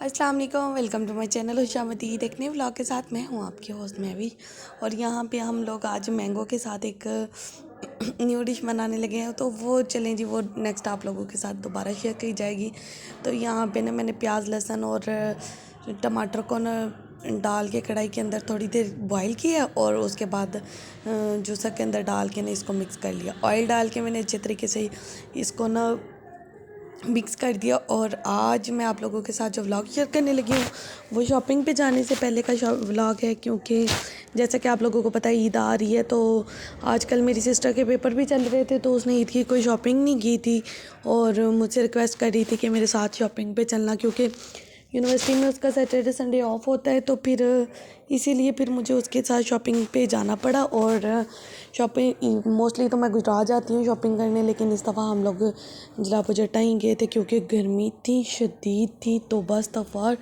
अस्सलाम वालेकुम, welcome to my channel खुशामदी देखने व्लॉग के साथ मैं हूँ आपकी होस्ट मैं भी। और यहाँ पे हम लोग आज मैंगो के साथ एक न्यू डिश बनाने लगे हैं, तो वो चलें जी, वो नेक्स्ट आप लोगों के साथ दोबारा शेयर की जाएगी। तो यहाँ पे ना मैंने प्याज लहसुन और टमाटर को ना डाल के कढ़ाई के अंदर थोड़ी देर बॉईल किया और उसके बाद जूसर के अंदर डाल के ना इसको मिक्स कर लिया। ऑयल डाल के मैंने अच्छे तरीके से इसको ना मिक्स कर दिया। और आज मैं आप लोगों के साथ जो व्लॉग शेयर करने लगी हूँ वो शॉपिंग पे जाने से पहले का व्लॉग है, क्योंकि जैसा कि आप लोगों को पता है ईद आ रही है। तो आजकल मेरी सिस्टर के पेपर भी चल रहे थे, तो उसने ईद की कोई शॉपिंग नहीं की थी और मुझसे रिक्वेस्ट कर रही थी कि मेरे साथ शॉपिंग पे चलना, क्योंकि यूनिवर्सिटी में उसका सैटरडे संडे ऑफ होता है। तो फिर इसीलिए फिर मुझे उसके साथ शॉपिंग पे जाना पड़ा। और शॉपिंग मोस्टली तो मैं गुजरात जाती हूँ शॉपिंग करने, लेकिन इस दफ़ा हम लोग जिला पजट्टा ही गए थे, क्योंकि गर्मी इतनी शदीद थी तो बस तफ़ार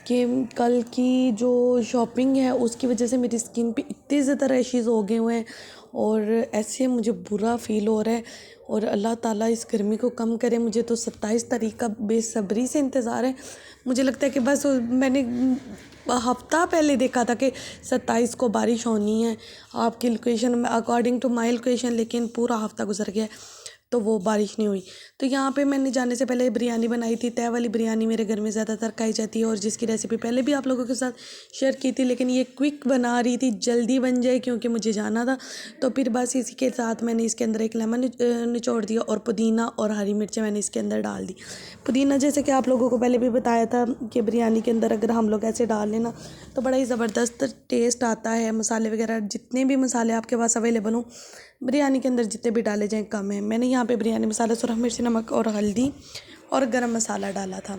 कि कल की जो शॉपिंग है उसकी वजह से मेरी स्किन पे इतने ज़्यादा रैशेज़ हो गए हुए हैं और ऐसे मुझे बुरा फ़ील हो रहा है। और अल्लाह ताला इस गर्मी को कम करे। मुझे तो 27 तारीख का बेसब्री से इंतज़ार है। मुझे लगता है कि बस मैंने हफ़्ता पहले देखा था कि 27 को बारिश होनी है आपकी लोकेशन में, अकॉर्डिंग टू माई लोकेशन, लेकिन पूरा हफ़्ता गुजर गया तो वो बारिश नहीं हुई। तो यहाँ पे मैंने जाने से पहले बिरयानी बनाई थी। तय वाली बिरयानी मेरे घर में ज़्यादातर खाई जाती है और जिसकी रेसिपी पहले भी आप लोगों के साथ शेयर की थी, लेकिन ये क्विक बना रही थी, जल्दी बन जाए क्योंकि मुझे जाना था। तो फिर बस इसी के साथ मैंने इसके अंदर एक लेमन निचोड़ दिया और पुदीना और हरी मिर्चें मैंने इसके अंदर डाल दी। पुदीना जैसे कि आप लोगों को पहले भी बताया था कि बिरयानी के अंदर अगर हम लोग ऐसे डाल लेना तो बड़ा ही ज़बरदस्त टेस्ट आता है। मसाले वगैरह जितने भी मसाले आपके पास अवेलेबल हों बिरयानी के अंदर जितने भी डाले जाएँ कम है। मैंने यहाँ पे बिरयानी मसाला, सुरख मिर्च, नमक और हल्दी और गरम मसाला डाला था,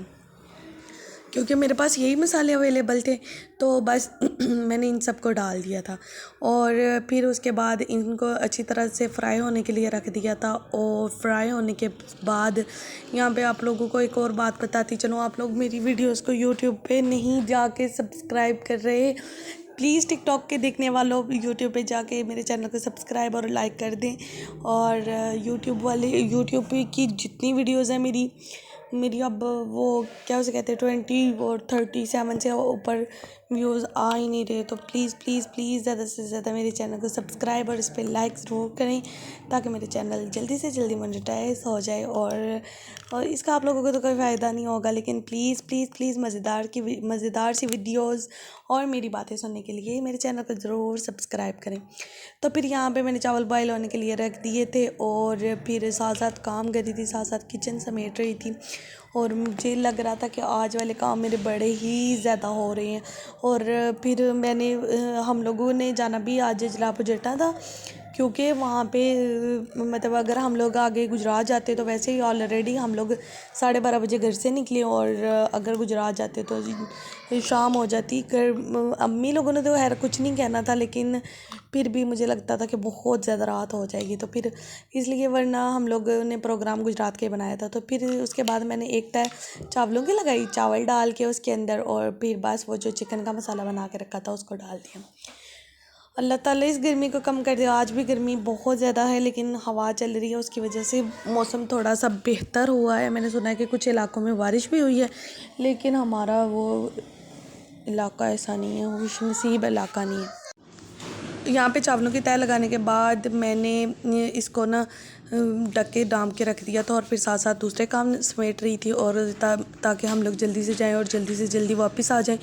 क्योंकि मेरे पास यही मसाले अवेलेबल थे। तो बस मैंने इन सब को डाल दिया था और फिर उसके बाद इनको अच्छी तरह से फ्राई होने के लिए रख दिया था। और फ्राई होने के बाद यहाँ पे आप लोगों को एक और बात बताती चलूँ, आप लोग मेरी वीडियोस को यूट्यूब पे नहीं जाके सब्सक्राइब कर रहे, प्लीज़ टिकटॉक के देखने वालों यूट्यूब पे जाके मेरे चैनल को सब्सक्राइब और लाइक कर दें। और यूट्यूब पे की जितनी वीडियोस हैं मेरी अब वो क्या उसे कहते हैं 20 और 37 से ऊपर व्यूज़ आ ही नहीं रहे। तो प्लीज़ प्लीज़ प्लीज़ ज़्यादा से ज़्यादा मेरे चैनल को सब्सक्राइब और इस पर लाइक ज़रूर करें, ताकि मेरे चैनल जल्दी से जल्दी मोनेटाइज हो जाए। और इसका आप लोगों को तो कोई फ़ायदा नहीं होगा, लेकिन प्लीज़ प्लीज़ प्लीज़ मज़ेदार सी वीडियोज़ और मेरी बातें सुनने के लिए मेरे चैनल को ज़रूर सब्सक्राइब करें। तो फिर यहाँ पे मैंने चावल बॉयल होने के लिए रख दिए थे और फिर साथ साथ काम कर रही थी, साथ साथ किचन समेट रही थी। और मुझे लग रहा था कि आज वाले काम मेरे बड़े ही ज़्यादा हो रहे हैं। और फिर हम लोगों ने जाना भी आज जिला पजट्टा था, क्योंकि वहाँ पे मतलब अगर हम लोग आगे गुजरात जाते तो वैसे ही ऑलरेडी हम लोग 12:30 बजे घर से निकले, और अगर गुजरात जाते तो शाम हो जाती। अम्मी लोगों ने तो खैर कुछ नहीं कहना था, लेकिन फिर भी मुझे लगता था कि बहुत ज़्यादा रात हो जाएगी, तो फिर इसलिए, वरना हम लोग ने प्रोग्राम गुजरात के बनाया था। तो फिर उसके बाद मैंने एक तय चावलों की लगाई, चावल डाल के उसके अंदर, और फिर बस वो जो चिकन का मसाला बना के रखा था उसको डाल दिया। अल्लाह ताला इस गर्मी को कम कर दिया। आज भी गर्मी बहुत ज़्यादा है, लेकिन हवा चल रही है, उसकी वजह से मौसम थोड़ा सा बेहतर हुआ है। मैंने सुना है कि कुछ इलाकों में बारिश भी हुई है, लेकिन हमारा वो इलाका ऐसा नहीं है, खुश नसीब इलाका नहीं है। यहाँ पे चावलों की तय लगाने के बाद मैंने इसको ना ढक के डाम के रख दिया था, और फिर साथ साथ दूसरे काम समेट रही थी, और ताकि हम लोग जल्दी से जाएं और जल्दी से जल्दी वापस आ जाएं।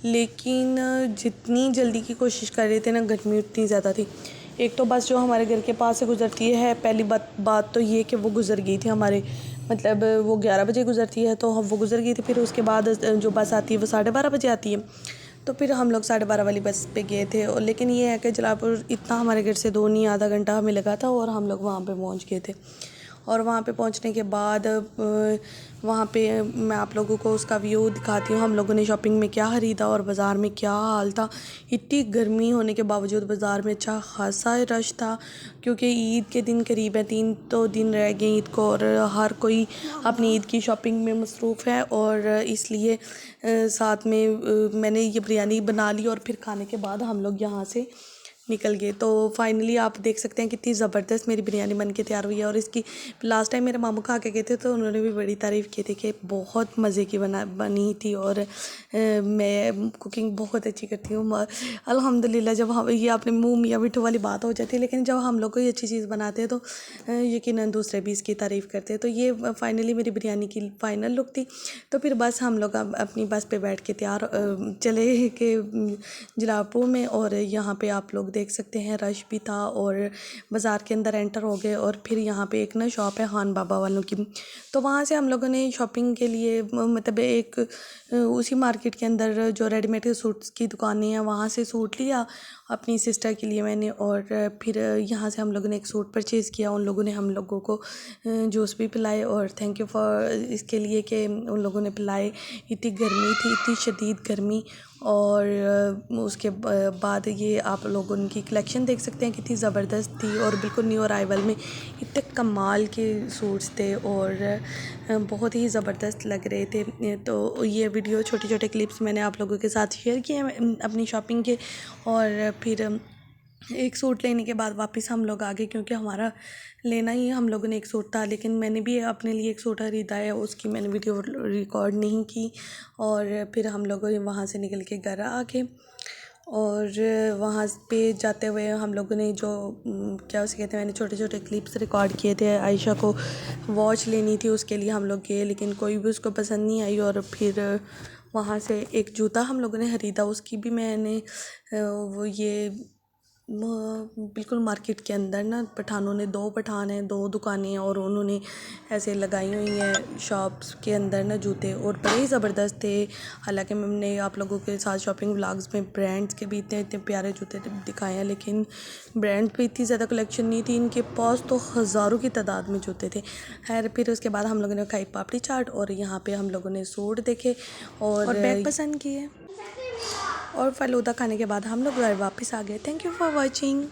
लेकिन जितनी जल्दी की कोशिश कर रहे थे ना, गर्मी उतनी ज़्यादा थी। एक तो बस जो हमारे घर के पास से गुज़रती है, पहली बात तो ये कि वो गुज़र गई थी हमारे, मतलब वो 11 बजे गुज़रती है, तो हम वो गुज़र गई थी। फिर उसके बाद जो बस आती है वो 12:30 बजे आती है। तो फिर हम लोग 12:30 वाली बस पे गए थे। और लेकिन ये है कि जलालपुर इतना हमारे घर से 2 नहीं आधा घंटा हमें लगा था, और हम लोग वहाँ पे पहुँच गए थे। और वहाँ पे पहुँचने के बाद वहाँ पे मैं आप लोगों को उसका व्यू दिखाती हूँ, हम लोगों ने शॉपिंग में क्या ख़रीदा और बाज़ार में क्या हाल था। इतनी गर्मी होने के बावजूद बाज़ार में अच्छा खासा रश था, क्योंकि ईद के दिन करीब है, 3 तो दिन रह गए ईद को, और हर कोई अपनी ईद की शॉपिंग में मसरूफ़ है। और इसलिए मैंने ये बिरयानी बना ली, और फिर खाने के बाद हम लोग यहाँ से निकल गए। तो फाइनली आप देख सकते हैं कितनी ज़बरदस्त मेरी बिरयानी बन के तैयार हुई है। और इसकी लास्ट टाइम मेरे मामू खा के गए थे तो उन्होंने भी बड़ी तारीफ़ की थी कि बहुत मज़े की बनी थी। और मैं कुकिंग बहुत अच्छी करती हूँ अल्हम्दुलिल्लाह। जब हम ये अपने मुँह मियाँ मिट्ठू वाली बात हो जाती है, लेकिन जब हम लोग कोई अच्छी चीज़ बनाते हैं तो यकीनन दूसरे भी इसकी तारीफ़ करते हैं। तो ये फाइनली मेरी बिरयानी की फ़ाइनल लुक थी। तो फिर बस हम लोग अब अपनी बस पे बैठ के तैयार चले के जलालपुर में। और यहाँ पे आप लोग देख सकते हैं रश भी था और बाज़ार के अंदर एंटर हो गए। और फिर यहाँ पे एक ना शॉप है खान बाबा वालों की, तो वहाँ से हम लोगों ने शॉपिंग के लिए मतलब एक उसी मार्केट के अंदर जो रेडीमेड सूट्स की दुकानें हैं वहाँ से सूट लिया अपनी सिस्टर के लिए मैंने। और फिर यहाँ से हम लोगों ने एक सूट परचेज़ किया। उन लोगों ने हम लोगों को जूस भी पिलाए और थैंक यू फॉर इसके लिए कि उन लोगों ने पिलाए। इतनी गर्मी थी, इतनी शदीद गर्मी। और उसके बाद ये आप लोग उनकी कलेक्शन देख सकते हैं कितनी ज़बरदस्त थी और बिल्कुल न्यू अराइवल में इतने कमाल के सूट्स थे और बहुत ही ज़बरदस्त लग रहे थे। तो ये वीडियो छोटे छोटे क्लिप्स मैंने आप लोगों के साथ शेयर किए हैं अपनी शॉपिंग के। और फिर एक सूट लेने के बाद वापस हम लोग आ गए क्योंकि हमारा लेना ही हम लोगों ने एक सूट था, लेकिन मैंने भी अपने लिए एक सूट ख़रीदा है, उसकी मैंने वीडियो रिकॉर्ड नहीं की। और फिर हम लोग वहाँ से निकल के घर आ गए। और वहाँ पे जाते हुए हम लोगों ने जो क्या उसे कहते हैं, मैंने छोटे छोटे क्लिप्स रिकॉर्ड किए थे। आयशा को वॉच लेनी थी, उसके लिए हम लोग गए लेकिन कोई भी उसको पसंद नहीं आई। और फिर वहाँ से एक जूता हम लोगों ने ख़रीदा, उसकी भी मैंने वो ये बिल्कुल मार्केट के अंदर ना पठानों ने दो पठान हैं, दो दुकानें हैं और उन्होंने ऐसे लगाई हुई हैं शॉप्स के अंदर ना जूते और बड़े ही ज़बरदस्त थे। हालांकि मैंने आप लोगों के साथ शॉपिंग व्लॉग्स में ब्रांड्स के भी इतने इतने प्यारे जूते दिखाए हैं, लेकिन ब्रांड्स पे इतनी ज़्यादा कलेक्शन नहीं थी। इनके पास तो हज़ारों की तादाद में जूते थे। खैर फिर उसके बाद हम लोगों ने खाई पापड़ी चाट और यहाँ पर हम लोगों ने सूट देखे और बैग पसंद किए और फ़लूदा खाने के बाद हम लोग घर वापस आ गए। Thank you for watching.